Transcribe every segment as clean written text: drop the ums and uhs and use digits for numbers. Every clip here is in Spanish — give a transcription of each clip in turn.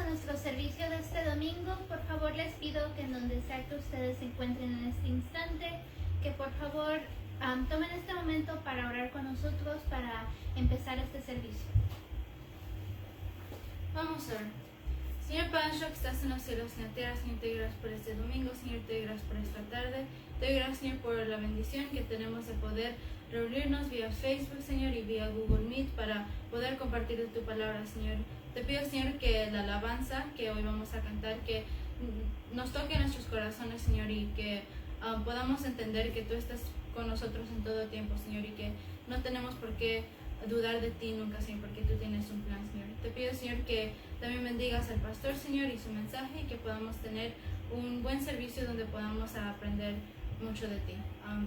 nuestro servicio de este domingo. Por favor, les pido que en donde sea que ustedes se encuentren en este instante, que por favor tomen este momento para orar con nosotros para empezar este servicio. Vamos a orar. Señor Padre nuestro que estás en los cielos, en la tierra, Señor, te doy gracias por este domingo, Señor, te doy gracias por esta tarde, te doy gracias, Señor, por la bendición que tenemos de poder reunirnos vía Facebook, Señor, y vía Google Meet para poder compartir de tu palabra, Señor. Te pido, Señor, que la alabanza que hoy vamos a cantar, que nos toque en nuestros corazones, Señor, y que podamos entender que tú estás con nosotros en todo tiempo, Señor, y que no tenemos por qué dudar de ti nunca, Señor, porque tú tienes un plan, Señor. Te pido, Señor, que también bendigas al pastor, Señor, y su mensaje, y que podamos tener un buen servicio donde podamos aprender mucho de ti.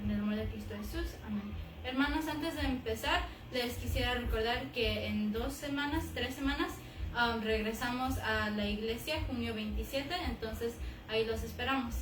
En el nombre de Cristo Jesús, amén. Hermanos, antes de empezar, les quisiera recordar que en 3 semanas, regresamos a la iglesia, junio 27, entonces ahí los esperamos.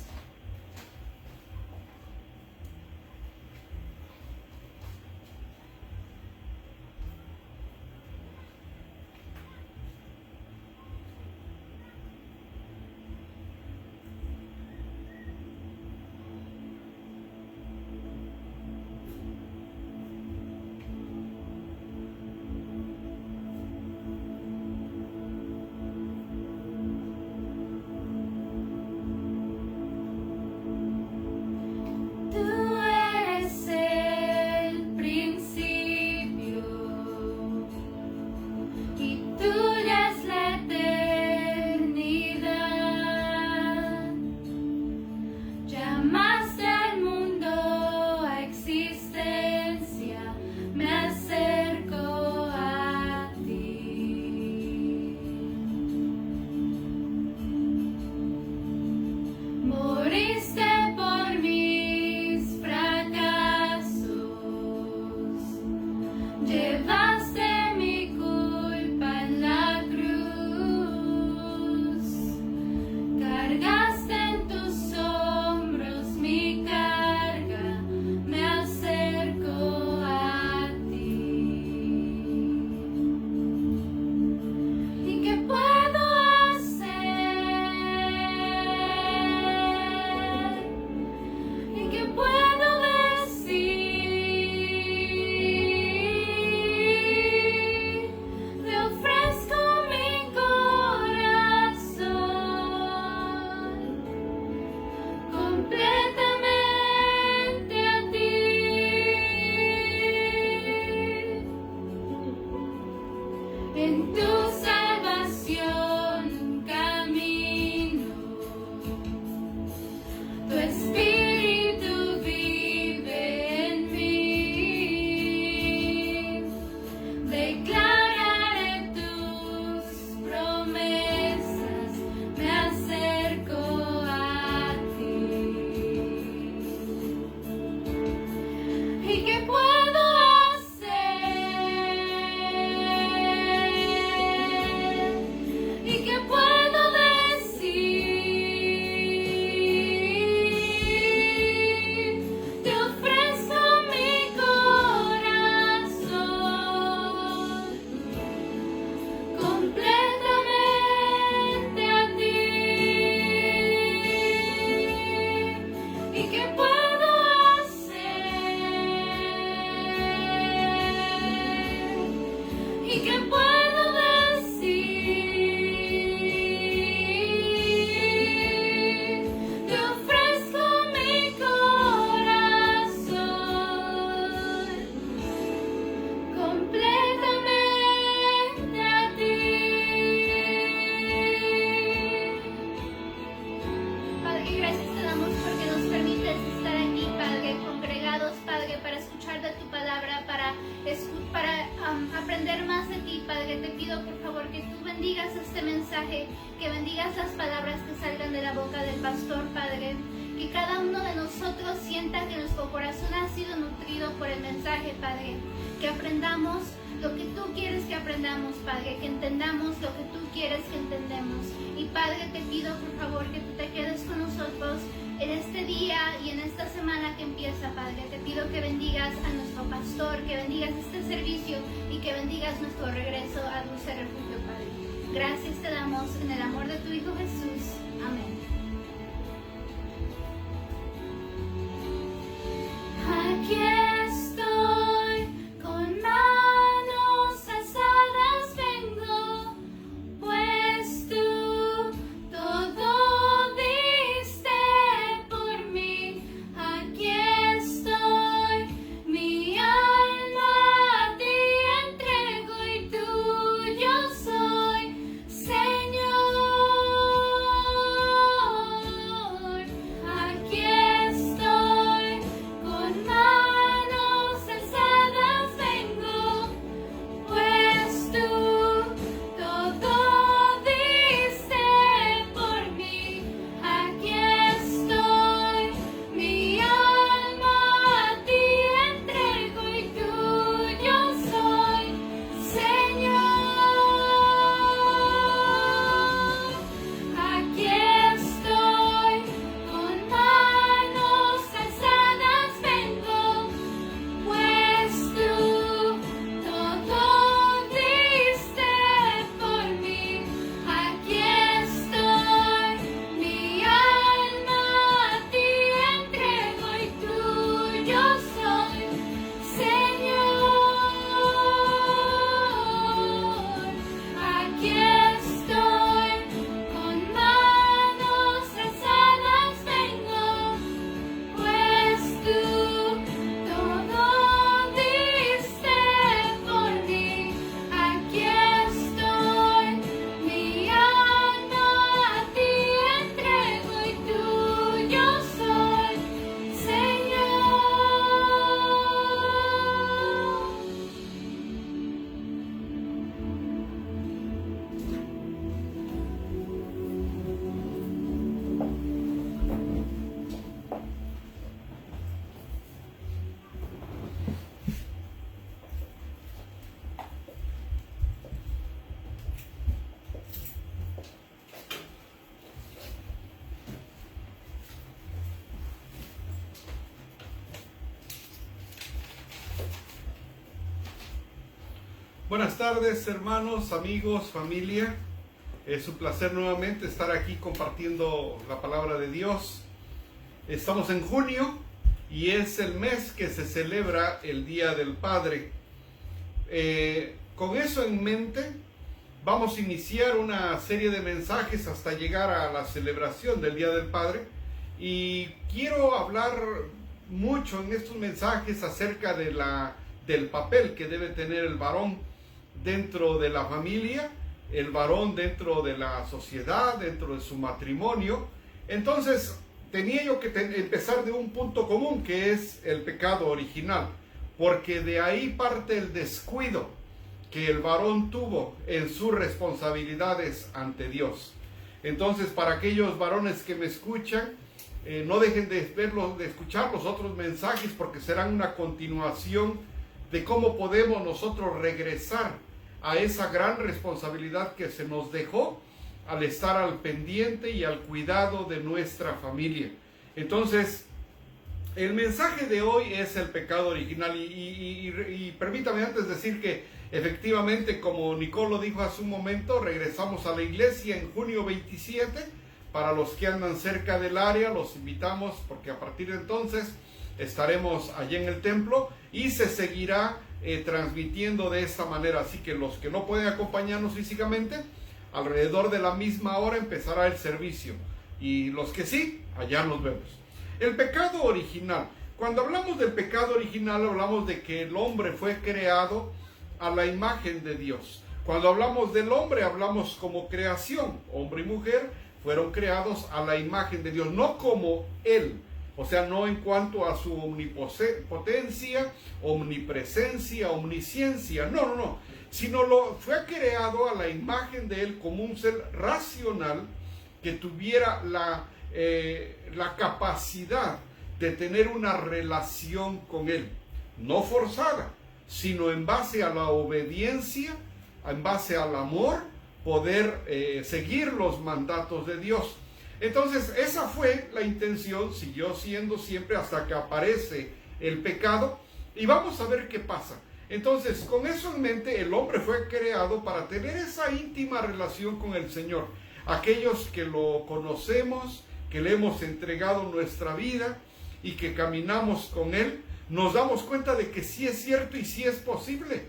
aprender más de ti, Padre. Te pido por favor que tú bendigas este mensaje, que bendigas las palabras que salgan de la boca del pastor, Padre. Que cada uno de nosotros sienta que nuestro corazón ha sido nutrido por el mensaje, Padre. Que aprendamos lo que tú quieres que aprendamos, Padre. Que entendamos lo que tú quieres que entendamos. Y Padre, te pido por favor que tú te quedes con nosotros en este día y en esta semana que empieza, Padre. Te pido que bendigas a nuestro pastor, que bendigas este servicio y que bendigas nuestro regreso a Dulce Refugio, Padre. Gracias te damos en el amor Buenas tardes, hermanos, amigos, familia. Es un placer nuevamente estar aquí compartiendo la palabra de Dios. Estamos en junio y es el mes que se celebra el Día del Padre. Con eso en mente, vamos a iniciar una serie de mensajes hasta llegar a la celebración del Día del Padre. Y quiero hablar mucho en estos mensajes acerca del papel que debe tener el varón dentro de la familia, el varón dentro de la sociedad, dentro de su matrimonio. Entonces tenía yo que empezar de un punto común, que es el pecado original, porque de ahí parte el descuido que el varón tuvo en sus responsabilidades ante Dios. Entonces, para aquellos varones que me escuchan, no dejen de escuchar los otros mensajes, porque serán una continuación de cómo podemos nosotros regresar a esa gran responsabilidad que se nos dejó al estar al pendiente y al cuidado de nuestra familia. Entonces, el mensaje de hoy es el pecado original y permítame antes decir que efectivamente, como Nicolo dijo hace un momento, regresamos a la iglesia en junio 27. Para los que andan cerca del área, los invitamos, porque a partir de entonces estaremos allí en el templo y se seguirá transmitiendo de esta manera. Así que los que no pueden acompañarnos físicamente, alrededor de la misma hora empezará el servicio, y los que sí, allá nos vemos. El pecado original. Cuando hablamos del pecado original, hablamos de que el hombre fue creado a la imagen de Dios. Cuando hablamos del hombre, hablamos como creación. Hombre y mujer fueron creados a la imagen de Dios, no como Él. O sea, no en cuanto a su omnipotencia, omnipresencia, omnisciencia, no, sino fue creado a la imagen de Él como un ser racional que tuviera la capacidad de tener una relación con Él, no forzada, sino en base a la obediencia, en base al amor, poder seguir los mandatos de Dios. Entonces, esa fue la intención, siguió siendo siempre hasta que aparece el pecado, y vamos a ver qué pasa. Entonces, con eso en mente, el hombre fue creado para tener esa íntima relación con el Señor. Aquellos que lo conocemos, que le hemos entregado nuestra vida y que caminamos con Él, nos damos cuenta de que sí es cierto y sí es posible.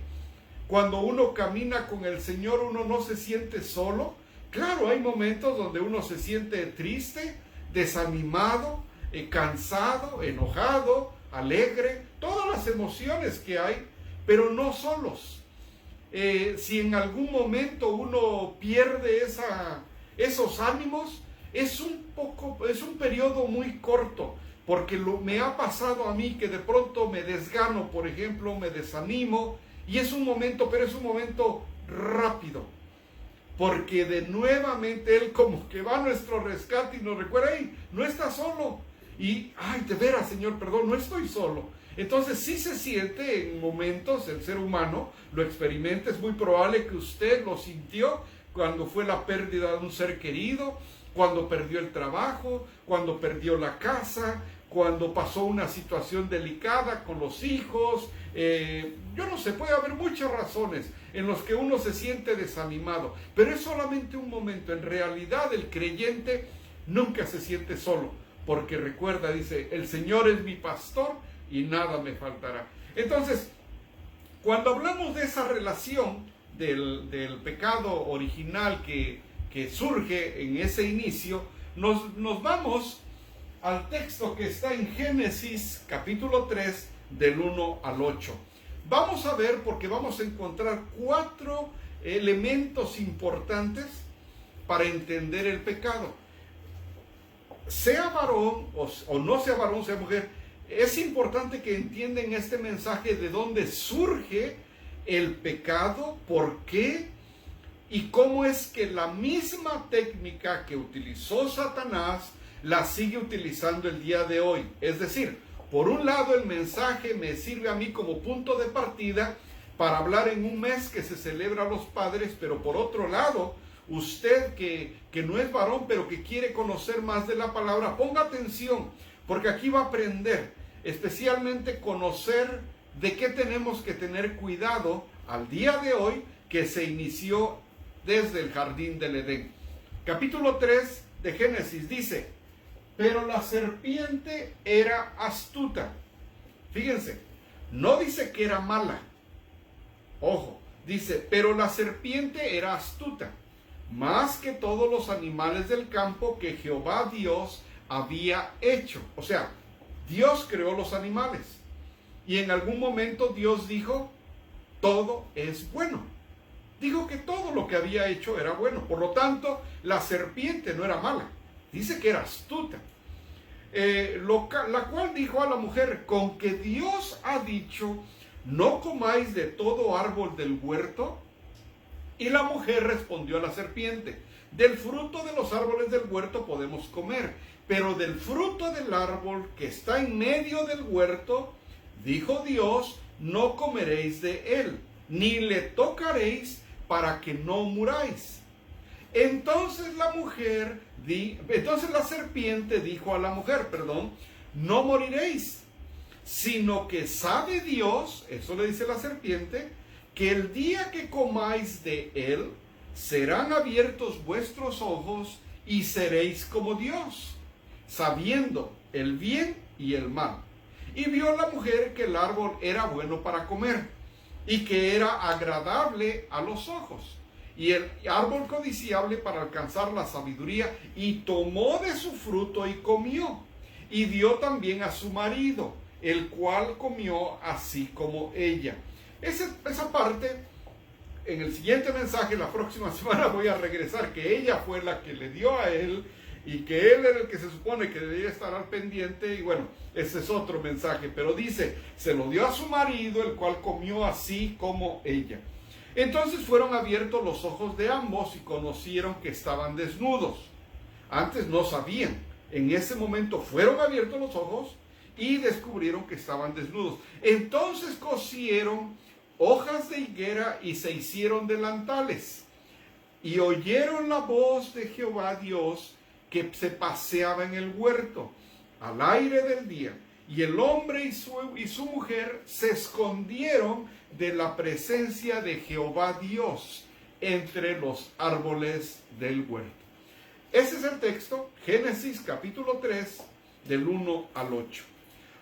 Cuando uno camina con el Señor, uno no se siente solo. Claro, hay momentos donde uno se siente triste, desanimado, cansado, enojado, alegre, todas las emociones que hay, pero no solos. Si en algún momento uno pierde esos ánimos, es un periodo muy corto, porque me ha pasado a mí que de pronto me desgano, por ejemplo, me desanimo, y es un momento, pero es un momento rápido, porque nuevamente Él como que va a nuestro rescate y nos recuerda: hey, no estás solo. Y, ay, de veras, Señor, perdón, no estoy solo. Entonces sí se siente en momentos, el ser humano lo experimenta. Es muy probable que usted lo sintió cuando fue la pérdida de un ser querido, cuando perdió el trabajo, cuando perdió la casa, cuando pasó una situación delicada con los hijos. Yo no sé, puede haber muchas razones en las que uno se siente desanimado, pero es solamente un momento. En realidad el creyente nunca se siente solo, porque recuerda, dice: el Señor es mi pastor y nada me faltará. Entonces, cuando hablamos de esa relación del pecado original que surge en ese inicio, nos vamos al texto que está en Génesis capítulo 3 del 1 al 8. Vamos a ver, porque vamos a encontrar 4 elementos importantes para entender el pecado. Sea varón o no sea varón, sea mujer, es importante que entiendan este mensaje de dónde surge el pecado, por qué y cómo es que la misma técnica que utilizó Satanás la sigue utilizando el día de hoy. Es decir, por un lado el mensaje me sirve a mí como punto de partida para hablar en un mes que se celebra a los padres, pero por otro lado, usted que no es varón pero que quiere conocer más de la palabra, ponga atención, porque aquí va a aprender especialmente conocer de qué tenemos que tener cuidado al día de hoy que se inició desde el jardín del Edén. Capítulo 3 de Génesis dice: pero la serpiente era astuta. Fíjense, no dice que era mala. Ojo, dice, pero la serpiente era astuta, más que todos los animales del campo que Jehová Dios había hecho. O sea, Dios creó los animales. Y en algún momento Dios dijo, todo es bueno. Dijo que todo lo que había hecho era bueno. Por lo tanto, la serpiente no era mala. Dice que era astuta. La cual dijo a la mujer, con que Dios ha dicho, no comáis de todo árbol del huerto. Y la mujer respondió a la serpiente, del fruto de los árboles del huerto podemos comer, pero del fruto del árbol que está en medio del huerto, dijo Dios, no comeréis de él, ni le tocaréis para que no muráis. Entonces la serpiente dijo a la mujer, no moriréis, sino que sabe Dios, eso le dice la serpiente, que el día que comáis de él, serán abiertos vuestros ojos y seréis como Dios, sabiendo el bien y el mal. Y vio la mujer que el árbol era bueno para comer, y que era agradable a los ojos, y el árbol codiciable para alcanzar la sabiduría, y tomó de su fruto y comió, y dio también a su marido, el cual comió así como ella. Esa parte, en el siguiente mensaje, la próxima semana voy a regresar, que ella fue la que le dio a él, y que él era el que se supone que debía estar al pendiente, y bueno, ese es otro mensaje, pero dice, se lo dio a su marido, el cual comió así como ella. Entonces fueron abiertos los ojos de ambos y conocieron que estaban desnudos. Antes no sabían. En ese momento fueron abiertos los ojos y descubrieron que estaban desnudos. Entonces cosieron hojas de higuera y se hicieron delantales. Y oyeron la voz de Jehová Dios que se paseaba en el huerto al aire del día. Y el hombre y su mujer se escondieron de la presencia de Jehová Dios entre los árboles del huerto. Ese es el texto, Génesis capítulo 3, del 1 al 8.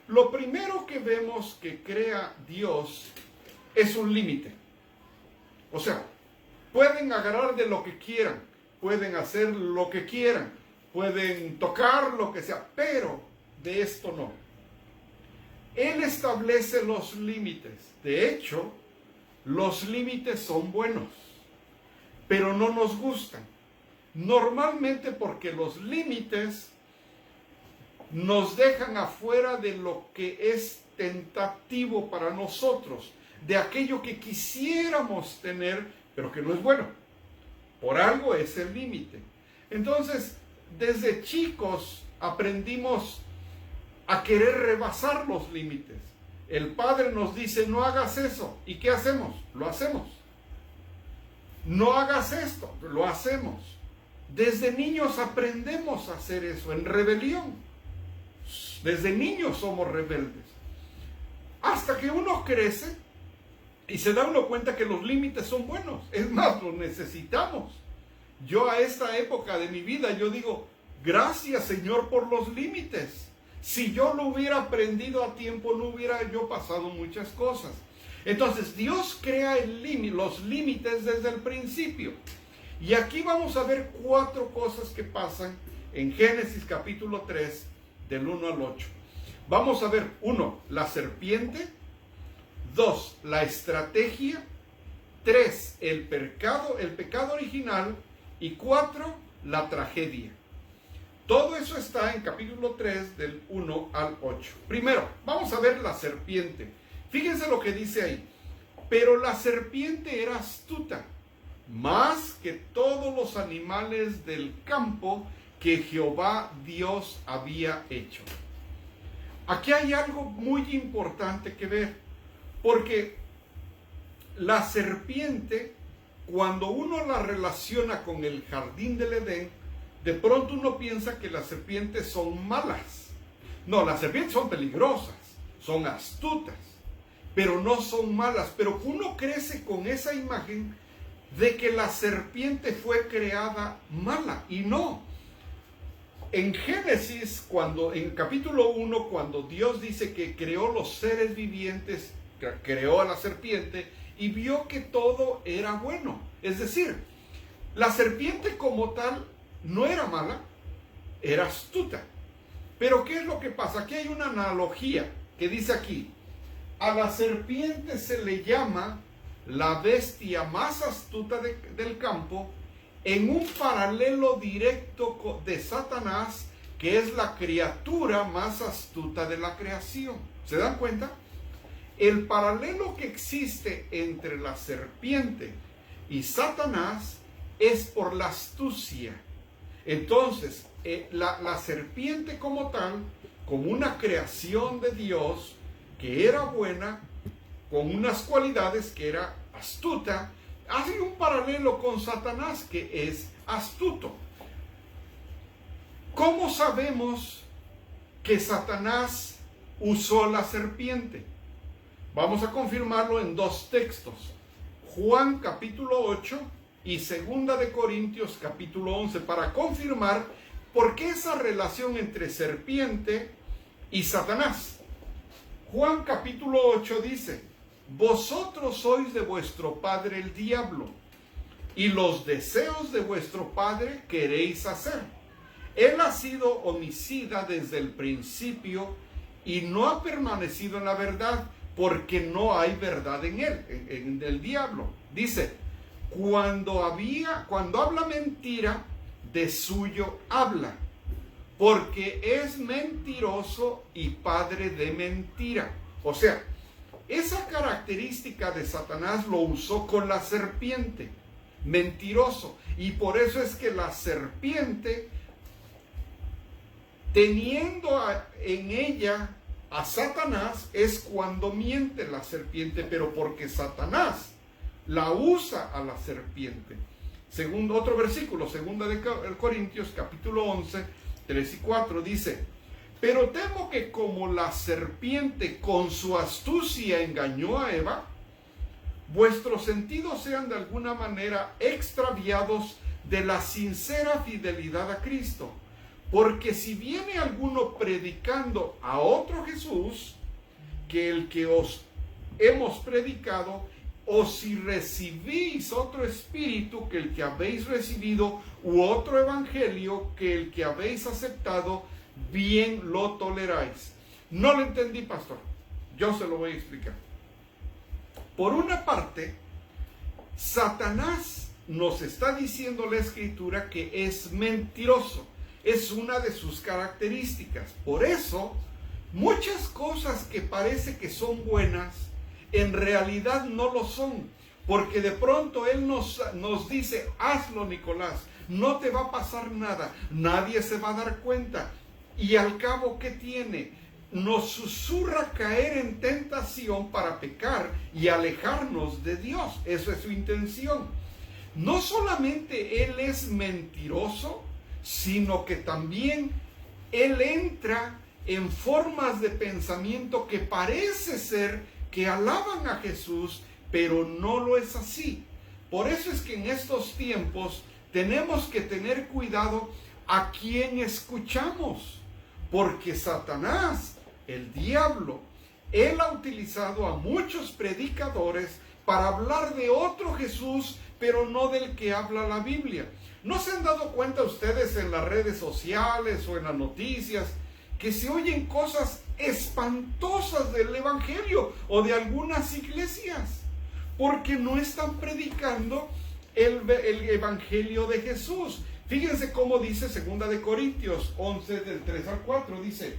Lo primero que vemos que crea Dios es un límite. O sea, pueden agarrar de lo que quieran, pueden hacer lo que quieran, pueden tocar lo que sea, pero de esto no. Él establece los límites. De hecho, los límites son buenos, pero no nos gustan. Normalmente porque los límites nos dejan afuera de lo que es tentativo para nosotros, de aquello que quisiéramos tener, pero que no es bueno. Por algo es el límite. Entonces, desde chicos aprendimos a querer rebasar los límites. El padre nos dice, no hagas eso. ¿Y qué hacemos? Lo hacemos. No hagas esto. Lo hacemos. Desde niños aprendemos a hacer eso, en rebelión. Desde niños somos rebeldes. Hasta que uno crece y se da uno cuenta que los límites son buenos. Es más, los necesitamos. Yo a esta época de mi vida, yo digo, gracias Señor por los límites. Si yo lo hubiera aprendido a tiempo, no hubiera yo pasado muchas cosas. Entonces, Dios crea los límites desde el principio. Y aquí vamos a ver 4 cosas que pasan en Génesis capítulo 3, del 1 al 8. Vamos a ver, 1, la serpiente. 2, la estrategia. 3, el pecado original. Y 4, la tragedia. Todo eso está en capítulo 3 del 1 al 8. Primero, vamos a ver la serpiente. Fíjense lo que dice ahí. Pero la serpiente era astuta, más que todos los animales del campo que Jehová Dios había hecho. Aquí hay algo muy importante que ver, porque la serpiente, cuando uno la relaciona con el jardín del Edén, de pronto uno piensa que las serpientes son malas. No, las serpientes son peligrosas, son astutas. pero no son malas. Pero uno crece con esa imagen de que la serpiente fue creada mala, y no. En Génesis, en capítulo 1, cuando Dios dice que creó los seres vivientes, creó a la serpiente y vio que todo era bueno. Es decir, la serpiente como tal no era mala, era astuta. Pero ¿qué es lo que pasa? Aquí hay una analogía que dice aquí: a la serpiente se le llama la bestia más astuta del campo, en un paralelo directo de Satanás, que es la criatura más astuta de la creación. ¿Se dan cuenta? El paralelo que existe entre la serpiente y Satanás es por la astucia. Entonces, la serpiente como tal, como una creación de Dios, que era buena, con unas cualidades, que era astuta, hace un paralelo con Satanás, que es astuto. ¿Cómo sabemos que Satanás usó la serpiente? Vamos a confirmarlo en dos textos: Juan capítulo 8 y 2 de Corintios capítulo 11, para confirmar por qué esa relación entre serpiente y Satanás. Juan capítulo 8 dice: vosotros sois de vuestro padre el diablo, y los deseos de vuestro padre queréis hacer. Él ha sido homicida desde el principio y no ha permanecido en la verdad, porque no hay verdad en él, en el diablo. Dice: cuando habla mentira, de suyo habla, porque es mentiroso y padre de mentira. O sea, esa característica de Satanás lo usó con la serpiente, mentiroso. Y por eso es que la serpiente, teniendo en ella a Satanás, es cuando miente la serpiente, pero porque Satanás la usa a la serpiente. Segundo, otro versículo, 2 de Corintios capítulo 11, 3 y 4, dice: pero temo que como la serpiente con su astucia engañó a Eva, vuestros sentidos sean de alguna manera extraviados de la sincera fidelidad a Cristo. Porque si viene alguno predicando a otro Jesús que el que os hemos predicado, o si recibís otro espíritu que el que habéis recibido, u otro evangelio que el que habéis aceptado, bien lo toleráis. No lo entendí, pastor. Yo se lo voy a explicar. Por una parte, Satanás nos está diciendo la Escritura que es mentiroso. Es una de sus características. Por eso, muchas cosas que parece que son buenas, en realidad no lo son. Porque de pronto Él nos dice: hazlo, Nicolás, no te va a pasar nada, nadie se va a dar cuenta. Y al cabo, ¿qué tiene? Nos susurra caer en tentación para pecar y alejarnos de Dios. Eso es su intención. No solamente Él es mentiroso, sino que también Él entra en formas de pensamiento que parece ser que alaban a Jesús, pero no lo es así. Por eso es que en estos tiempos tenemos que tener cuidado a quién escuchamos, porque Satanás, el diablo, él ha utilizado a muchos predicadores para hablar de otro Jesús, pero no del que habla la Biblia. ¿No se han dado cuenta ustedes en las redes sociales o en las noticias que se oyen cosas espantosas del evangelio o de algunas iglesias? Porque no están predicando el evangelio de Jesús. Fíjense cómo dice 2 de Corintios 11, del 3 al 4, dice: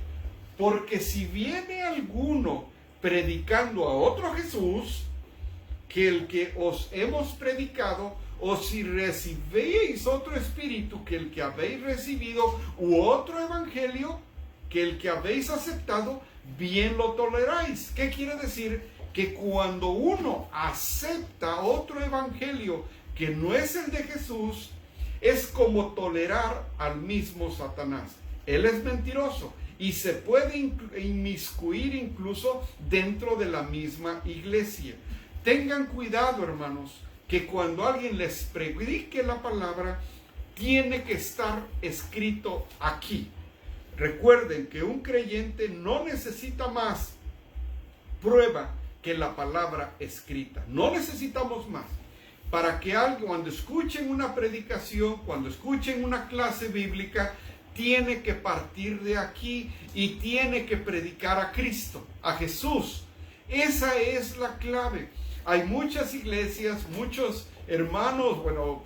porque si viene alguno predicando a otro Jesús que el que os hemos predicado, o si recibéis otro espíritu que el que habéis recibido, u otro evangelio que el que habéis aceptado, bien lo toleráis. ¿Qué quiere decir? Que cuando uno acepta otro evangelio que no es el de Jesús, es como tolerar al mismo Satanás. Él es mentiroso y se puede inmiscuir incluso dentro de la misma iglesia. Tengan cuidado, hermanos, que cuando alguien les predique la palabra, tiene que estar escrito aquí. Recuerden que un creyente no necesita más prueba que la palabra escrita. No necesitamos más. Para que algo, cuando escuchen una predicación, cuando escuchen una clase bíblica, tiene que partir de aquí y tiene que predicar a Cristo, a Jesús. Esa es la clave. Hay muchas iglesias, muchos hermanos, bueno,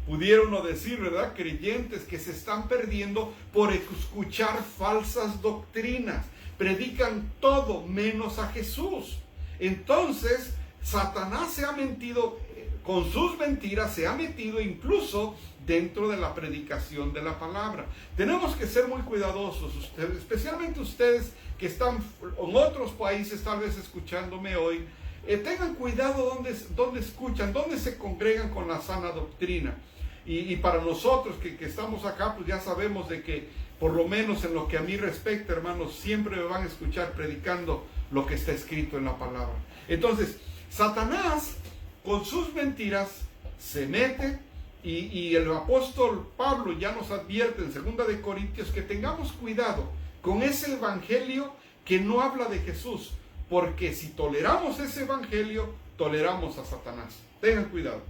pudieron no decir, ¿verdad?, creyentes que se están perdiendo por escuchar falsas doctrinas. Predican todo menos a Jesús. Entonces, Satanás se ha metido, con sus mentiras, se ha metido incluso dentro de la predicación de la palabra. Tenemos que ser muy cuidadosos, ustedes, especialmente ustedes que están en otros países, tal vez escuchándome hoy. Tengan cuidado donde escuchan, donde se congregan con la sana doctrina. Y para nosotros que estamos acá, pues ya sabemos de que, por lo menos en lo que a mí respecta, hermanos, siempre me van a escuchar predicando lo que está escrito en la palabra. Entonces, Satanás, con sus mentiras, se mete, y el apóstol Pablo ya nos advierte en 2 de Corintios que tengamos cuidado con ese evangelio que no habla de Jesús, porque si toleramos ese evangelio, toleramos a Satanás. Tengan cuidado.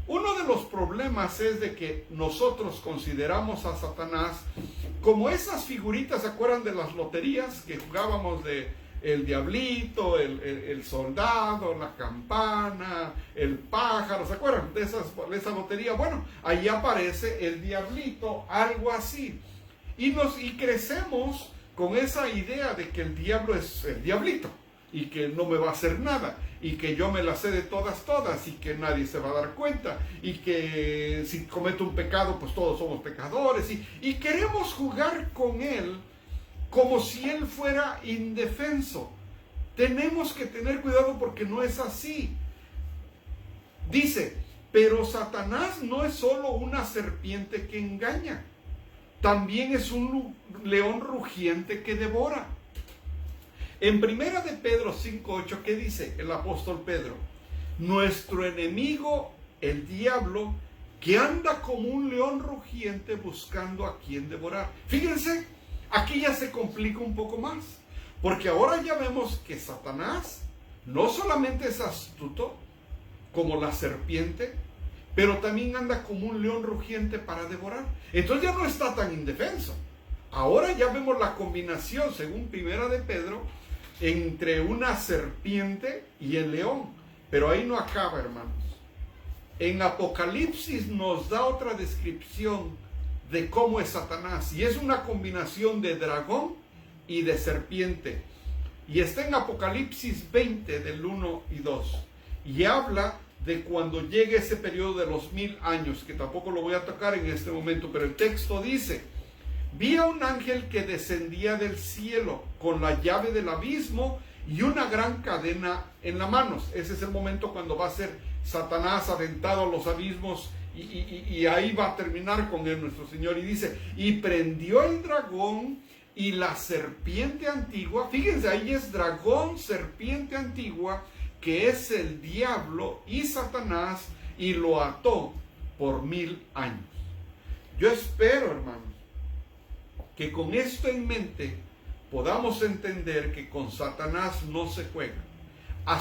Uno de los problemas es de que nosotros consideramos a Satanás como esas figuritas, ¿se acuerdan de las loterías que jugábamos de el diablito, el soldado, la campana, el pájaro? ¿Se acuerdan de esa lotería? Bueno, ahí aparece el diablito, algo así. Y crecemos con esa idea de que el diablo es el diablito y que no me va a hacer nada, y que yo me la sé de todas, y que nadie se va a dar cuenta, y que si cometo un pecado, pues todos somos pecadores, y queremos jugar con él como si él fuera indefenso. Tenemos que tener cuidado porque no es así. Dice, pero Satanás no es solo una serpiente que engaña, también es un león rugiente que devora. En 1 de Pedro 5:8, ¿qué dice el apóstol Pedro? Nuestro enemigo, el diablo, que anda como un león rugiente buscando a quien devorar. Fíjense, aquí ya se complica un poco más, porque ahora ya vemos que Satanás no solamente es astuto como la serpiente, pero también anda como un león rugiente para devorar. Entonces ya no está tan indefenso. Ahora ya vemos la combinación, según 1 de Pedro, entre una serpiente y el león. Pero ahí no acaba, hermanos. En Apocalipsis nos da otra descripción de cómo es Satanás, y es una combinación de dragón y de serpiente, y está en Apocalipsis 20 del 1 y 2, y habla de cuando llegue ese periodo de los 1000 años, que tampoco lo voy a tocar en este momento, pero el texto dice: vi a un ángel que descendía del cielo con la llave del abismo y una gran cadena en las manos. Ese es el momento cuando va a ser Satanás aventado a los abismos, y ahí va a terminar con él nuestro Señor. Y dice, y prendió el dragón y la serpiente antigua. Fíjense, ahí es dragón, serpiente antigua, que es el diablo y Satanás, y lo ató por 1000 años. Yo espero, hermanos, que con esto en mente podamos entender que con Satanás no se juega. A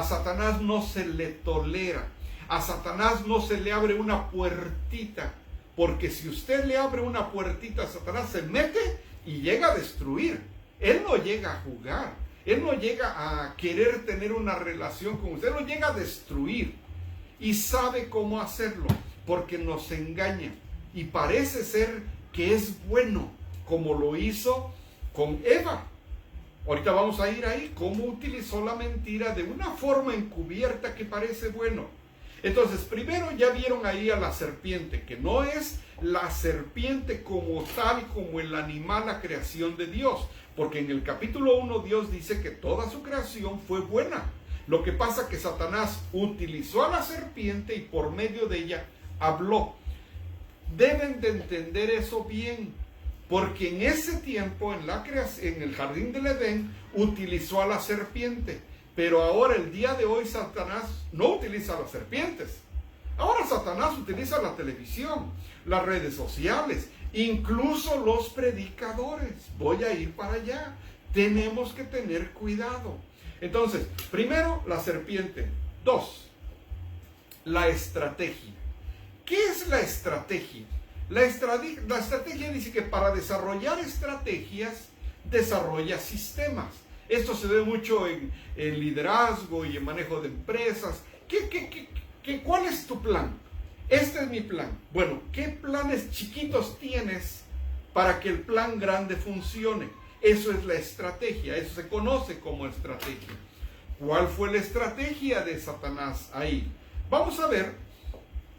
Satanás no se le tolera. A Satanás no se le abre una puertita, porque si usted le abre una puertita a Satanás, se mete y llega a destruir. Él no llega a jugar. Él no llega a querer tener una relación con usted. Él lo llega a destruir. Y sabe cómo hacerlo, porque nos engaña. Y parece ser que es bueno, como lo hizo con Eva. Ahorita vamos a ir ahí, cómo utilizó la mentira de una forma encubierta que parece bueno. Entonces, primero ya vieron ahí a la serpiente, que no es la serpiente como tal, como el animal, la creación de Dios. Porque en el capítulo 1 Dios dice que toda su creación fue buena. Lo que pasa es que Satanás utilizó a la serpiente y por medio de ella habló. Deben de entender eso bien. Porque en ese tiempo, en el jardín del Edén, utilizó a la serpiente. Pero ahora, el día de hoy, Satanás no utiliza a las serpientes. Ahora Satanás utiliza la televisión, las redes sociales, incluso los predicadores. Voy a ir para allá. Tenemos que tener cuidado. Entonces, primero, la serpiente. 2, la estrategia. ¿Qué es la estrategia? La estrategia dice que para desarrollar estrategias, desarrolla sistemas. Esto se ve mucho en liderazgo y en manejo de empresas. ¿Cuál es tu plan? Este es mi plan. Bueno, ¿qué planes chiquitos tienes para que el plan grande funcione? Eso es la estrategia, eso se conoce como estrategia. ¿Cuál fue la estrategia de Satanás ahí? Vamos a ver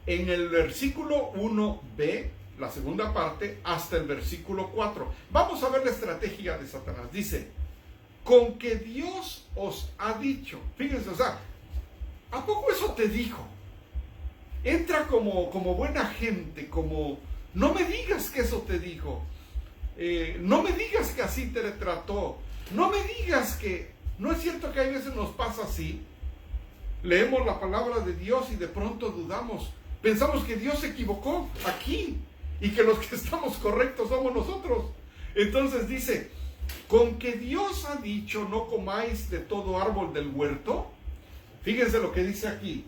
en el versículo 1b, la segunda parte, hasta el versículo 4. Vamos a ver la estrategia de Satanás. Dice, con que Dios os ha dicho. Fíjense, o sea, ¿a poco eso te dijo? Entra como buena gente, como, no me digas que eso te dijo. No me digas que así te trató. No me digas que... ¿No es cierto que hay veces nos pasa así? Leemos la palabra de Dios y de pronto dudamos. Pensamos que Dios se equivocó aquí y que los que estamos correctos somos nosotros. Entonces dice, con que Dios ha dicho no comáis de todo árbol del huerto. Fíjense lo que dice aquí.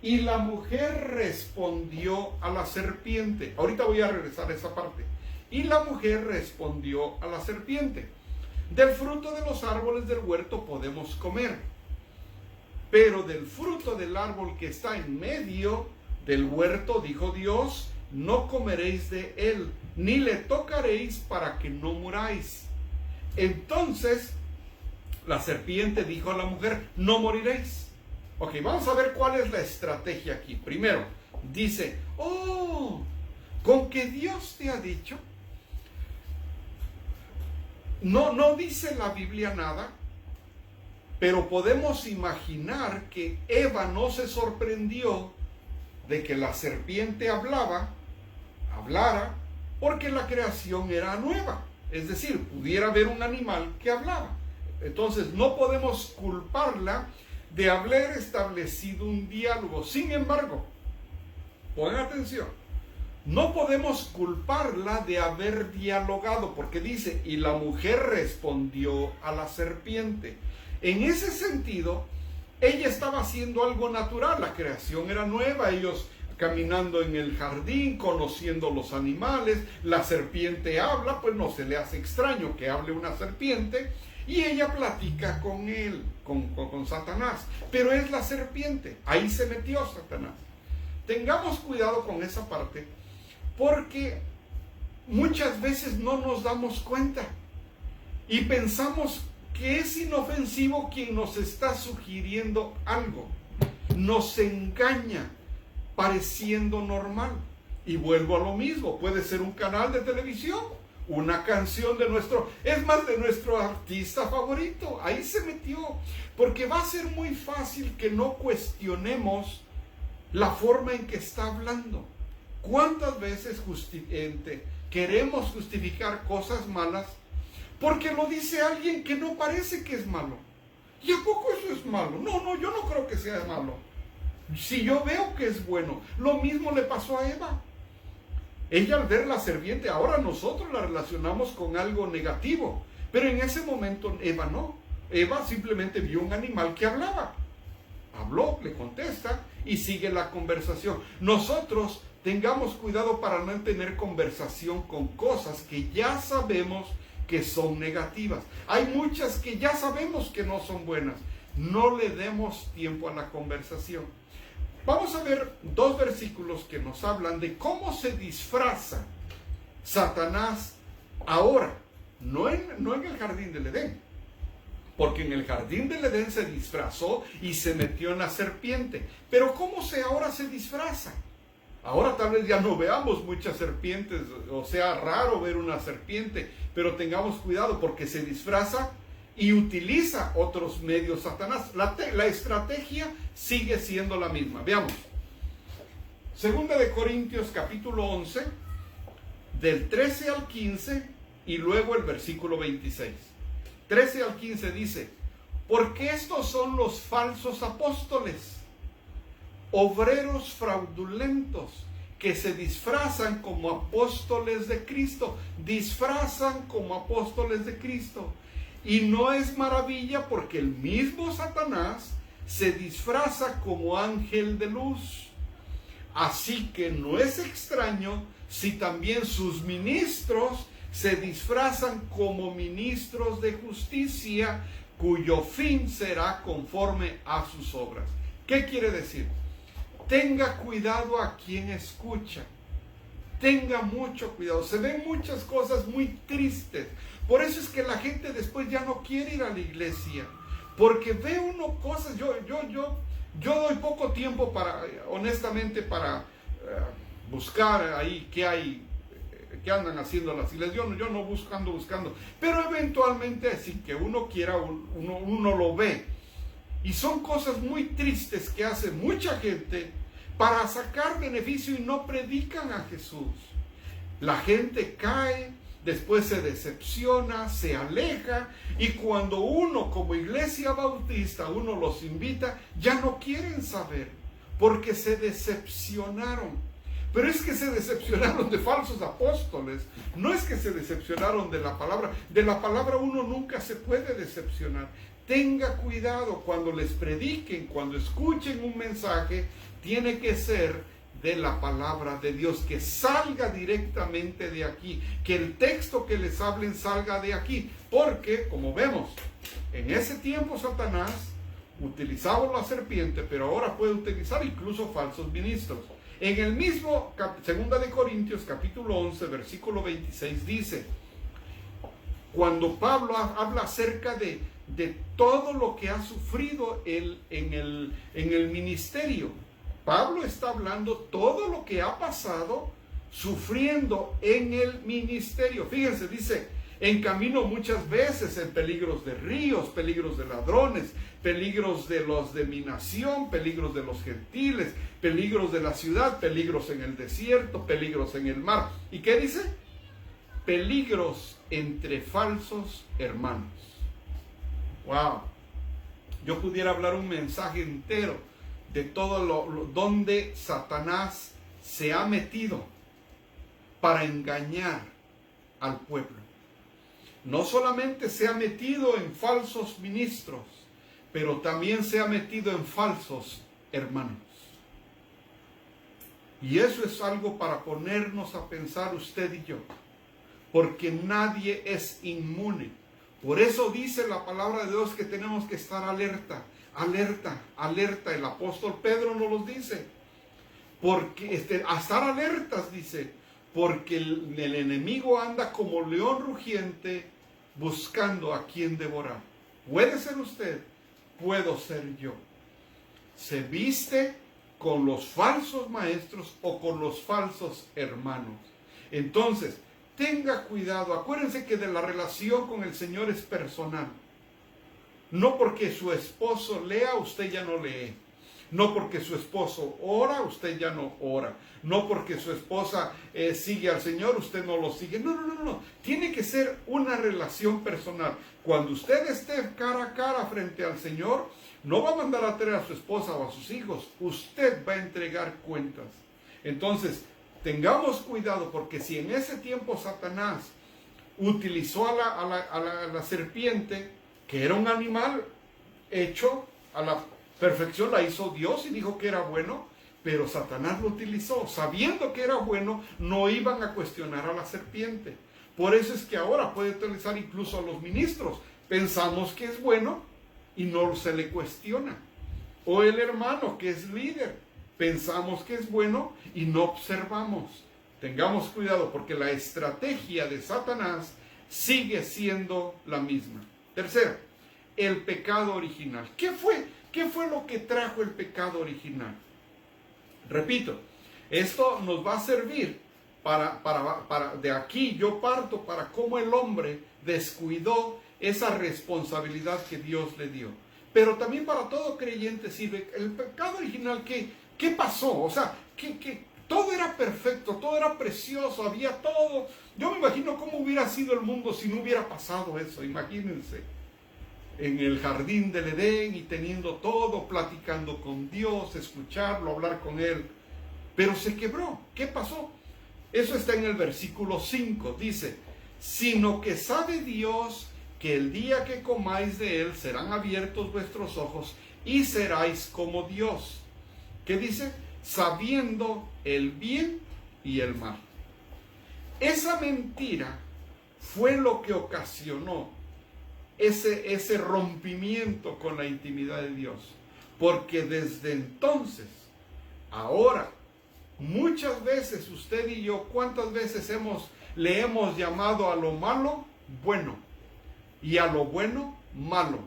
Y la mujer respondió a la serpiente. Ahorita voy a regresar a esa parte. Y la mujer respondió a la serpiente. Del fruto de los árboles del huerto podemos comer. Pero del fruto del árbol que está en medio del huerto, dijo Dios, no comeréis de él, ni le tocaréis para que no muráis. Entonces la serpiente dijo a la mujer, no moriréis. Ok, vamos a ver cuál es la estrategia aquí. Primero, dice, con que Dios te ha dicho. No dice la Biblia nada, pero podemos imaginar que Eva no se sorprendió de que la serpiente hablara, porque la creación era nueva. Es decir, pudiera haber un animal que hablaba. Entonces no podemos culparla de haber establecido un diálogo. Sin embargo, pongan atención, no podemos culparla de haber dialogado, porque dice, y la mujer respondió a la serpiente. En ese sentido, ella estaba haciendo algo natural, la creación era nueva, ellos caminando en el jardín, conociendo los animales, la serpiente habla, pues no se le hace extraño que hable una serpiente, y ella platica con él, con Satanás, pero es la serpiente, ahí se metió Satanás. Tengamos cuidado con esa parte, porque muchas veces no nos damos cuenta y pensamos que es inofensivo quien nos está sugiriendo algo. Nos engaña pareciendo normal. Y vuelvo a lo mismo, puede ser un canal de televisión, una canción de nuestro artista favorito. Ahí se metió, porque va a ser muy fácil que no cuestionemos la forma en que está hablando. ¿Cuántas veces queremos justificar cosas malas porque lo dice alguien que no parece que es malo? ¿Y a poco eso es malo? No, yo no creo que sea malo. Si yo veo que es bueno. Lo mismo le pasó a Eva. Ella al ver la serpiente, ahora nosotros la relacionamos con algo negativo. Pero en ese momento Eva no. Eva simplemente vio un animal que hablaba. Habló, le contesta y sigue la conversación. Nosotros tengamos cuidado para no tener conversación con cosas que ya sabemos que son negativas. Hay muchas que ya sabemos que no son buenas. No le demos tiempo a la conversación. Vamos a ver 2 versículos que nos hablan de cómo se disfraza Satanás ahora, no en el jardín del Edén, porque en el jardín del Edén se disfrazó y se metió en la serpiente. Pero ¿cómo ahora se disfraza? Ahora tal vez ya no veamos muchas serpientes, o sea, raro ver una serpiente, pero tengamos cuidado porque se disfraza y utiliza otros medios Satanás. La estrategia sigue siendo la misma. Veamos. 2 de Corintios capítulo 11, del 13 al 15 y luego el versículo 26. 13 al 15 dice: porque estos son los falsos apóstoles, obreros fraudulentos, que se disfrazan como apóstoles de Cristo, disfrazan como apóstoles de Cristo. Y no es maravilla, porque el mismo Satanás se disfraza como ángel de luz. Así que no es extraño si también sus ministros se disfrazan como ministros de justicia, cuyo fin será conforme a sus obras. ¿Qué quiere decir? Tenga cuidado a quien escucha. Tenga mucho cuidado. Se ven muchas cosas muy tristes. Por eso es que la gente después ya no quiere ir a la iglesia. Porque ve uno cosas. Yo doy poco tiempo para, honestamente, para buscar ahí qué hay, qué andan haciendo las iglesias. Yo no buscando. Pero eventualmente, sin que uno quiera, uno lo ve. Y son cosas muy tristes que hace mucha gente para sacar beneficio y no predican a Jesús. La gente cae, después se decepciona, se aleja, y cuando uno como iglesia bautista, uno los invita, ya no quieren saber, porque se decepcionaron. Pero es que se decepcionaron de falsos apóstoles, no es que se decepcionaron de la palabra. De la palabra uno nunca se puede decepcionar. Tenga cuidado cuando les prediquen, cuando escuchen un mensaje, tiene que ser de la palabra de Dios, que salga directamente de aquí, que el texto que les hablen salga de aquí, porque como vemos, en ese tiempo Satanás utilizaba la serpiente, pero ahora puede utilizar incluso falsos ministros. En el mismo 2 de Corintios capítulo 11 versículo 26 dice, cuando Pablo habla acerca de todo lo que ha sufrido él en el ministerio, Pablo está hablando todo lo que ha pasado sufriendo en el ministerio. Fíjense, dice, en camino muchas veces en peligros de ríos, peligros de ladrones, peligros de los de mi nación, peligros de los gentiles, peligros de la ciudad, peligros en el desierto, peligros en el mar. ¿Y qué dice? Peligros entre falsos hermanos. Wow. Yo pudiera hablar un mensaje entero de todo donde Satanás se ha metido para engañar al pueblo. No solamente se ha metido en falsos ministros, pero también se ha metido en falsos hermanos. Y eso es algo para ponernos a pensar usted y yo, porque nadie es inmune. Por eso dice la palabra de Dios que tenemos que estar alerta. El apóstol Pedro nos lo dice. Porque a estar alertas, dice, porque el enemigo anda como león rugiente buscando a quien devorar. Puede ser usted, puedo ser yo. Se viste con los falsos maestros o con los falsos hermanos. Entonces, tenga cuidado. Acuérdense que de la relación con el Señor es personal. No porque su esposo lea, usted ya no lee. No porque su esposo ora, usted ya no ora. No porque su esposa sigue al Señor, usted no lo sigue. No. Tiene que ser una relación personal. Cuando usted esté cara a cara frente al Señor, no va a mandar a traer a su esposa o a sus hijos. Usted va a entregar cuentas. Entonces, tengamos cuidado, porque si en ese tiempo Satanás utilizó a la serpiente, que era un animal hecho a la perfección, la hizo Dios y dijo que era bueno, pero Satanás lo utilizó. Sabiendo que era bueno, no iban a cuestionar a la serpiente. Por eso es que ahora puede utilizar incluso a los ministros. Pensamos que es bueno y no se le cuestiona. O el hermano que es líder. Pensamos que es bueno y no observamos. Tengamos cuidado, porque la estrategia de Satanás sigue siendo la misma. Tercero, el pecado original. ¿Qué fue lo que trajo el pecado original? Repito, esto nos va a servir para de aquí yo parto para cómo el hombre descuidó esa responsabilidad que Dios le dio. Pero también para todo creyente sirve. El pecado original, ¿qué pasó? O sea, Todo era perfecto, todo era precioso, había todo. Yo me imagino cómo hubiera sido el mundo si no hubiera pasado eso. Imagínense, en el jardín del Edén y teniendo todo, platicando con Dios, escucharlo, hablar con Él. Pero se quebró. ¿Qué pasó? Eso está en el versículo 5. Dice, sino que sabe Dios que el día que comáis de Él serán abiertos vuestros ojos y seráis como Dios. ¿Qué dice? Sabiendo el bien y el mal. Esa mentira fue lo que ocasionó ese rompimiento con la intimidad de Dios. Porque desde entonces, ahora, muchas veces usted y yo, ¿cuántas veces le hemos llamado a lo malo bueno y a lo bueno malo?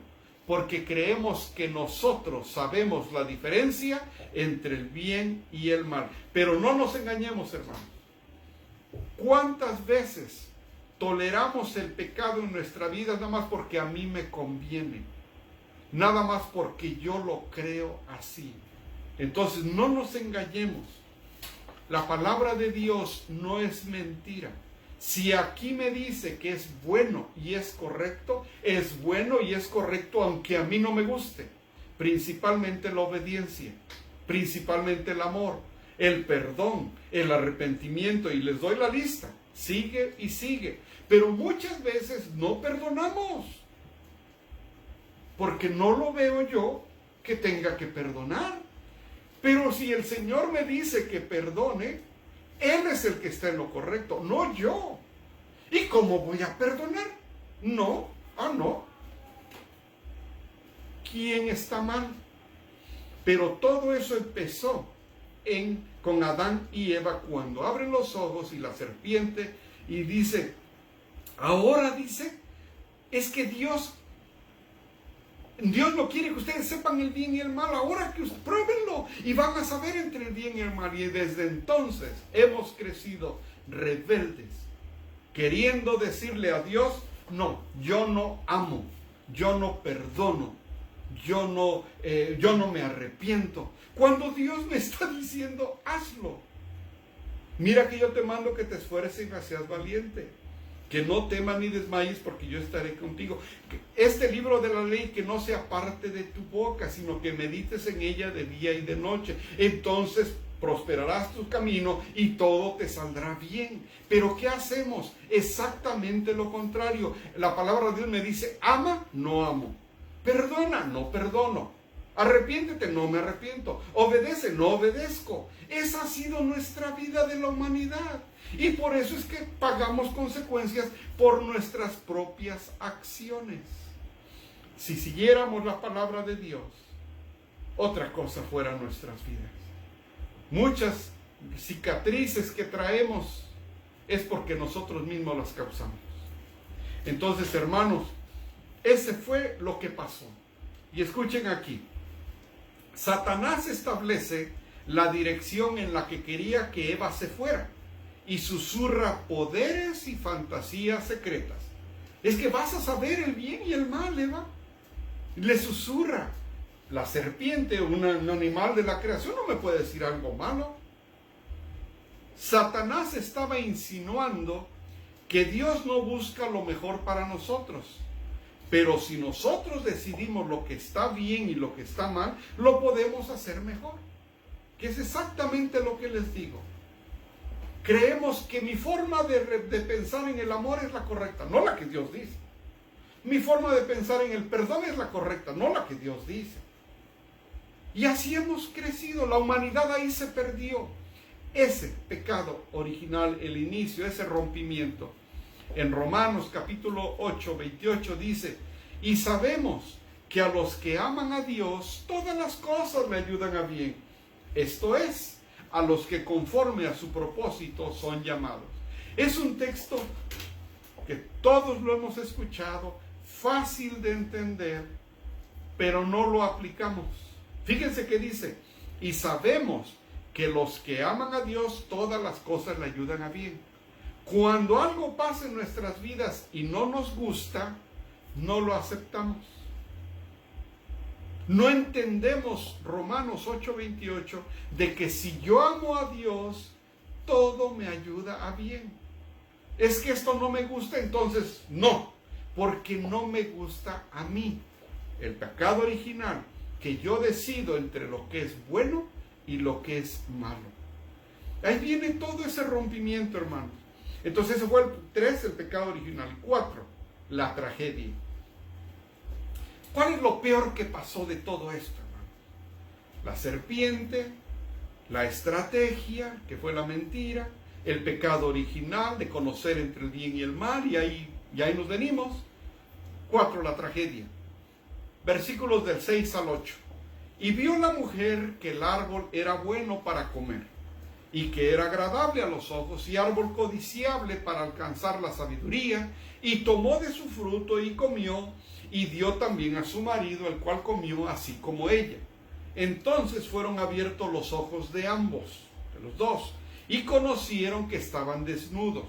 Porque creemos que nosotros sabemos la diferencia entre el bien y el mal. Pero no nos engañemos, hermanos. ¿Cuántas veces toleramos el pecado en nuestra vida nada más porque a mí me conviene? Nada más porque yo lo creo así. Entonces no nos engañemos. La palabra de Dios no es mentira. Si aquí me dice que es bueno y es correcto, es bueno y es correcto aunque a mí no me guste. Principalmente la obediencia, principalmente el amor, el perdón, el arrepentimiento, y les doy la lista. Sigue y sigue. Pero muchas veces no perdonamos, porque no lo veo yo que tenga que perdonar. Pero si el Señor me dice que perdone, Él es el que está en lo correcto, no yo. ¿Y cómo voy a perdonar? No, no. ¿Quién está mal? Pero todo eso empezó con Adán y Eva, cuando abren los ojos y la serpiente y dice, ahora dice, es que Dios no quiere que ustedes sepan el bien y el mal. Ahora que pruébenlo y van a saber entre el bien y el mal. Y desde entonces hemos crecido rebeldes, queriendo decirle a Dios, no, yo no amo, yo no perdono, yo no me arrepiento. Cuando Dios me está diciendo, hazlo. Mira que yo te mando que te esfuerces y seas valiente. Que no temas ni desmayes, porque yo estaré contigo. Este libro de la ley que no sea parte de tu boca, sino que medites en ella de día y de noche. Entonces prosperarás tu camino y todo te saldrá bien. Pero ¿qué hacemos? Exactamente lo contrario. La palabra de Dios me dice, ama, no amo. Perdona, no perdono. Arrepiéntete, no me arrepiento. Obedece, no obedezco. Esa ha sido nuestra vida de la humanidad. Y por eso es que pagamos consecuencias por nuestras propias acciones. Si siguiéramos la palabra de Dios, otra cosa fuera nuestras vidas. Muchas cicatrices que traemos es porque nosotros mismos las causamos. Entonces, hermanos, ese fue lo que pasó. Y escuchen aquí. Satanás establece la dirección en la que quería que Eva se fuera y susurra poderes y fantasías secretas. Es que vas a saber el bien y el mal, Eva. Le susurra. La serpiente, un animal de la creación, no me puede decir algo malo. Satanás estaba insinuando que Dios no busca lo mejor para nosotros. Pero si nosotros decidimos lo que está bien y lo que está mal, lo podemos hacer mejor. Que es exactamente lo que les digo. Creemos que mi forma de pensar en el amor es la correcta, no la que Dios dice. Mi forma de pensar en el perdón es la correcta, no la que Dios dice. Y así hemos crecido, la humanidad ahí se perdió. Ese pecado original, el inicio, ese rompimiento. En Romanos capítulo 8, 28 dice, y sabemos que a los que aman a Dios, todas las cosas le ayudan a bien. Esto es, a los que conforme a su propósito son llamados. Es un texto que todos lo hemos escuchado, fácil de entender, pero no lo aplicamos. Fíjense que dice, y sabemos que los que aman a Dios, todas las cosas le ayudan a bien. Cuando algo pasa en nuestras vidas y no nos gusta, no lo aceptamos. No entendemos Romanos 8:28 de que si yo amo a Dios, todo me ayuda a bien. Es que esto no me gusta, entonces no, porque no me gusta a mí. El pecado original, que yo decido entre lo que es bueno y lo que es malo. Ahí viene todo ese rompimiento, hermanos. Entonces ese fue el 3, el pecado original. 4, la tragedia. ¿Cuál es lo peor que pasó de todo esto, hermanos? La serpiente, la estrategia, que fue la mentira, el pecado original de conocer entre el bien y el mal, y ahí nos venimos. 4, la tragedia. Versículos del 6 al 8. Y vio la mujer que el árbol era bueno para comer, y que era agradable a los ojos, y árbol codiciable para alcanzar la sabiduría, y tomó de su fruto y comió, y dio también a su marido, el cual comió así como ella. Entonces fueron abiertos los ojos de ambos, de los dos, y conocieron que estaban desnudos.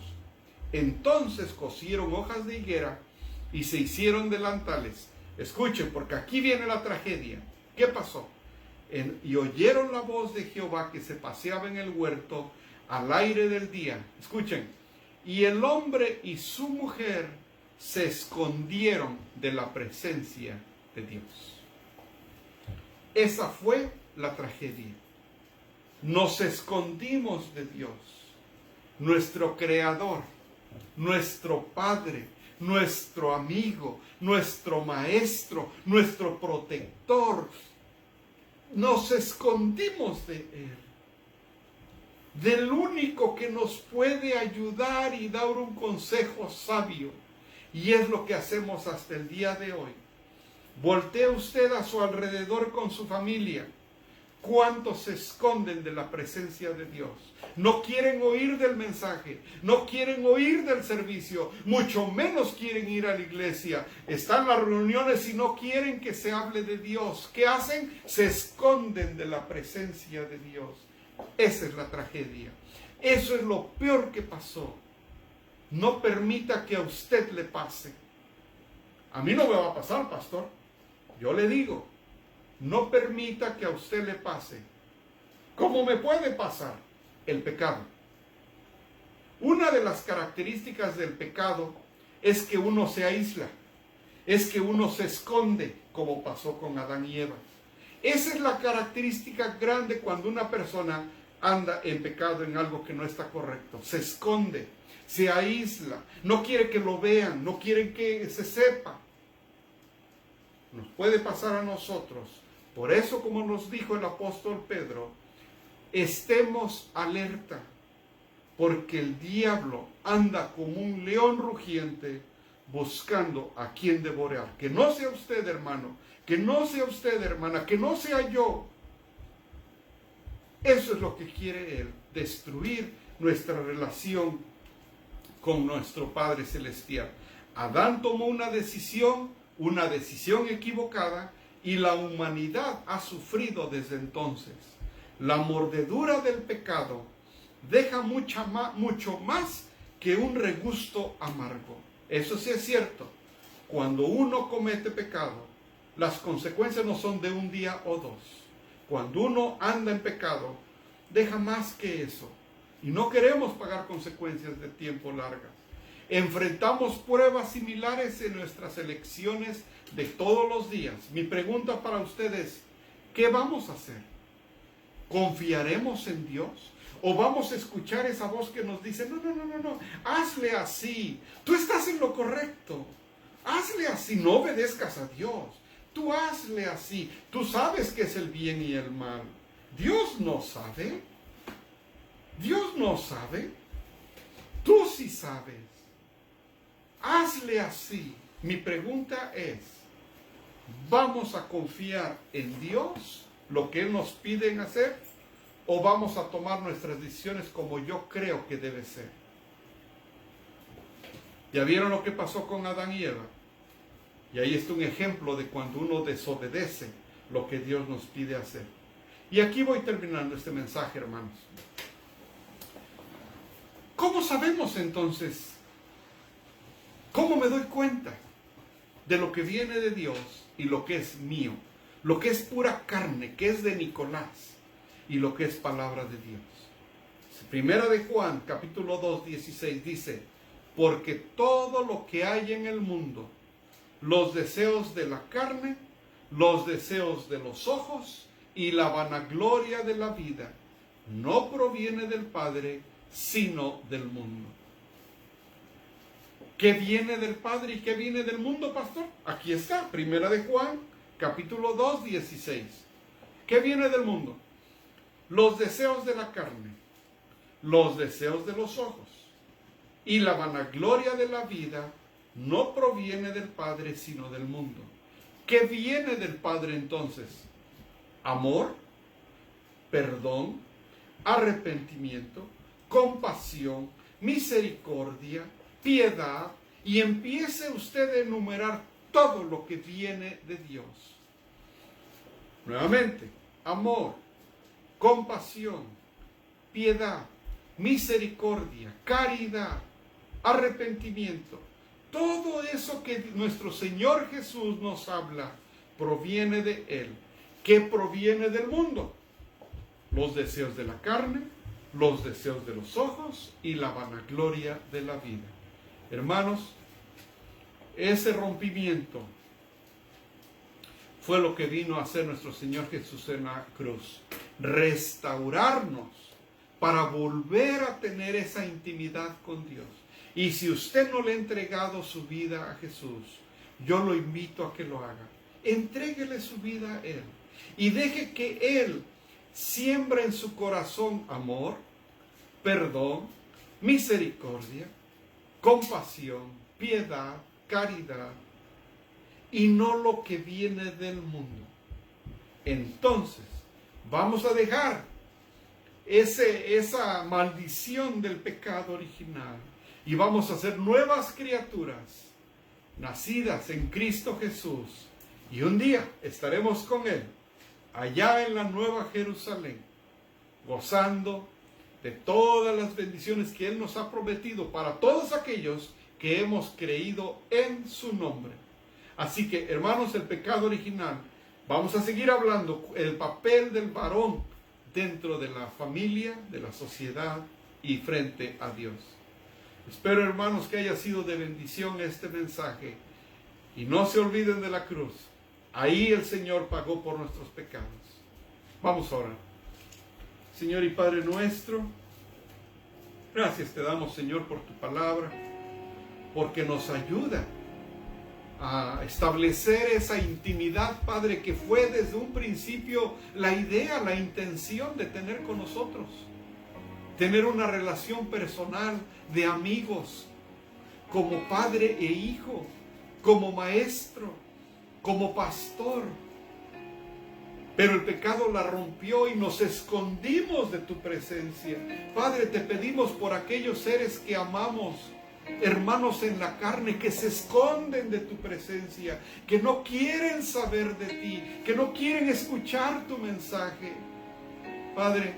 Entonces cosieron hojas de higuera y se hicieron delantales. Escuchen, porque aquí viene la tragedia. ¿Qué pasó? Y oyeron la voz de Jehová que se paseaba en el huerto al aire del día. Escuchen. Y el hombre y su mujer se escondieron de la presencia de Dios. Esa fue la tragedia. Nos escondimos de Dios, nuestro Creador, nuestro Padre, nuestro amigo, nuestro Maestro, nuestro protector. Nos escondimos de Él, del único que nos puede ayudar y dar un consejo sabio. Y es lo que hacemos hasta el día de hoy. Voltee usted a su alrededor con su familia. ¿Cuántos se esconden de la presencia de Dios? No quieren oír del mensaje, no quieren oír del servicio, mucho menos quieren ir a la iglesia. Están en las reuniones y no quieren que se hable de Dios. ¿Qué hacen? Se esconden de la presencia de Dios. Esa es la tragedia. Eso es lo peor que pasó. No permita que a usted le pase. A mí no me va a pasar, pastor. Yo le digo, no permita que a usted le pase. ¿Cómo me puede pasar? El pecado. Una de las características del pecado es que uno se aísla, es que uno se esconde, como pasó con Adán y Eva. Esa es la característica grande cuando una persona anda en pecado, en algo que no está correcto. Se esconde, se aísla, no quiere que lo vean, no quiere que se sepa. Nos puede pasar a nosotros. Por eso, como nos dijo el apóstol Pedro, estemos alerta, porque el diablo anda como un león rugiente buscando a quien devorar. Que no sea usted, hermano, que no sea usted, hermana, que no sea yo. Eso es lo que quiere él, destruir nuestra relación con nuestro Padre Celestial. Adán tomó una decisión equivocada, y la humanidad ha sufrido desde entonces. La mordedura del pecado deja mucho más que un regusto amargo. Eso sí es cierto. Cuando uno comete pecado, las consecuencias no son de un día o dos. Cuando uno anda en pecado, deja más que eso. Y no queremos pagar consecuencias de tiempo largas. Enfrentamos pruebas similares en nuestras elecciones de todos los días. Mi pregunta para ustedes es, ¿qué vamos a hacer? ¿Confiaremos en Dios? ¿O vamos a escuchar esa voz que nos dice, no, hazle así, tú estás en lo correcto, hazle así, no obedezcas a Dios, tú hazle así, tú sabes qué es el bien y el mal? Dios no sabe, Dios no sabe, tú sí sabes, hazle así. Mi pregunta es, ¿vamos a confiar en Dios, lo que Él nos pide hacer, o vamos a tomar nuestras decisiones como yo creo que debe ser? ¿Ya vieron lo que pasó con Adán y Eva? Y ahí está un ejemplo de cuando uno desobedece lo que Dios nos pide hacer. Y aquí voy terminando este mensaje, hermanos. ¿Cómo sabemos entonces? ¿Cómo me doy cuenta de lo que viene de Dios y lo que es mío? lo que es pura carne, que es de Nicolás, y lo que es palabra de Dios. Primera de Juan, capítulo 2, 16, dice, porque todo lo que hay en el mundo, los deseos de la carne, los deseos de los ojos y la vanagloria de la vida, no proviene del Padre, sino del mundo. ¿Qué viene del Padre y qué viene del mundo, pastor? Aquí está, Primera de Juan, capítulo 2, 16. ¿Qué viene del mundo? Los deseos de la carne, los deseos de los ojos y la vanagloria de la vida no proviene del Padre, sino del mundo. ¿Qué viene del Padre entonces? Amor, perdón, arrepentimiento, compasión, misericordia, piedad, y empiece usted a enumerar todo lo que viene de Dios. Nuevamente, amor, compasión, piedad, misericordia, caridad, arrepentimiento. Todo eso que nuestro Señor Jesús nos habla proviene de Él. ¿Qué proviene del mundo? Los deseos de la carne, los deseos de los ojos y la vanagloria de la vida. Hermanos, ese rompimiento fue lo que vino a hacer nuestro Señor Jesús en la cruz. Restaurarnos para volver a tener esa intimidad con Dios. Y si usted no le ha entregado su vida a Jesús, yo lo invito a que lo haga. Entréguele su vida a Él y deje que Él siembra en su corazón amor, perdón, misericordia, compasión, piedad, caridad, y no lo que viene del mundo. Entonces, vamos a dejar esa maldición del pecado original y vamos a ser nuevas criaturas, nacidas en Cristo Jesús, y un día estaremos con Él, allá en la Nueva Jerusalén, gozando de todas las bendiciones que Él nos ha prometido para todos aquellos que hemos creído en su nombre. Así que, hermanos, el pecado original, vamos a seguir hablando el papel del varón dentro de la familia, de la sociedad y frente a Dios. Espero, hermanos, que haya sido de bendición este mensaje y no se olviden de la cruz. Ahí el Señor pagó por nuestros pecados. Vamos a orar. Señor y Padre nuestro, gracias te damos, Señor, por tu palabra, porque nos ayuda a establecer esa intimidad, Padre, que fue desde un principio la idea, la intención de tener con nosotros. Tener una relación personal de amigos, como padre e hijo, como maestro, como pastor. Pero el pecado la rompió y nos escondimos de tu presencia. Padre, te pedimos por aquellos seres que amamos, hermanos en la carne, que se esconden de tu presencia, que no quieren saber de ti, que no quieren escuchar tu mensaje. Padre,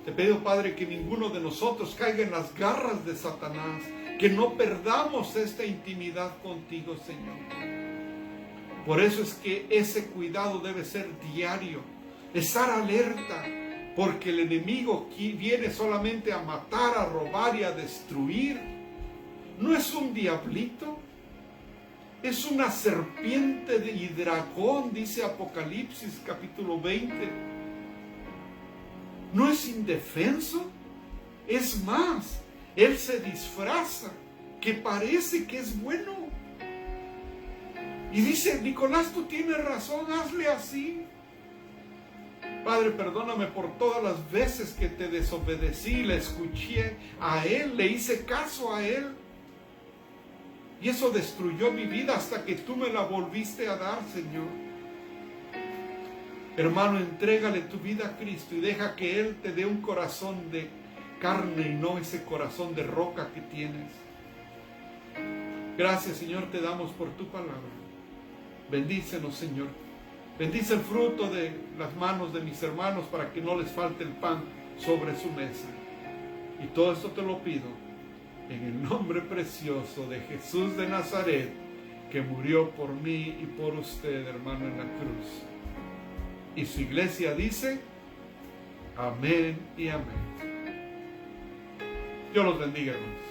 te pido, Padre, que ninguno de nosotros caiga en las garras de Satanás, que no perdamos esta intimidad contigo, Señor. Por eso es que ese cuidado debe ser diario, estar alerta, porque el enemigo viene solamente a matar, a robar y a destruir. No es un diablito, es una serpiente y dragón, dice Apocalipsis capítulo 20. No es indefenso, es más, él se disfraza, que parece que es bueno. Y dice, Nicolás, tú tienes razón, hazle así. Padre, perdóname por todas las veces que te desobedecí, le escuché a él, le hice caso a él. Y eso destruyó mi vida hasta que tú me la volviste a dar, Señor. Hermano, entrégale tu vida a Cristo y deja que Él te dé un corazón de carne y no ese corazón de roca que tienes. Gracias, Señor, te damos por tu palabra. Bendícenos, Señor. Bendice el fruto de las manos de mis hermanos para que no les falte el pan sobre su mesa. Y todo esto te lo pido en el nombre precioso de Jesús de Nazaret. que murió por mí y por usted, hermano, en la cruz. Y su iglesia dice, amén y amén. Dios los bendiga, hermanos.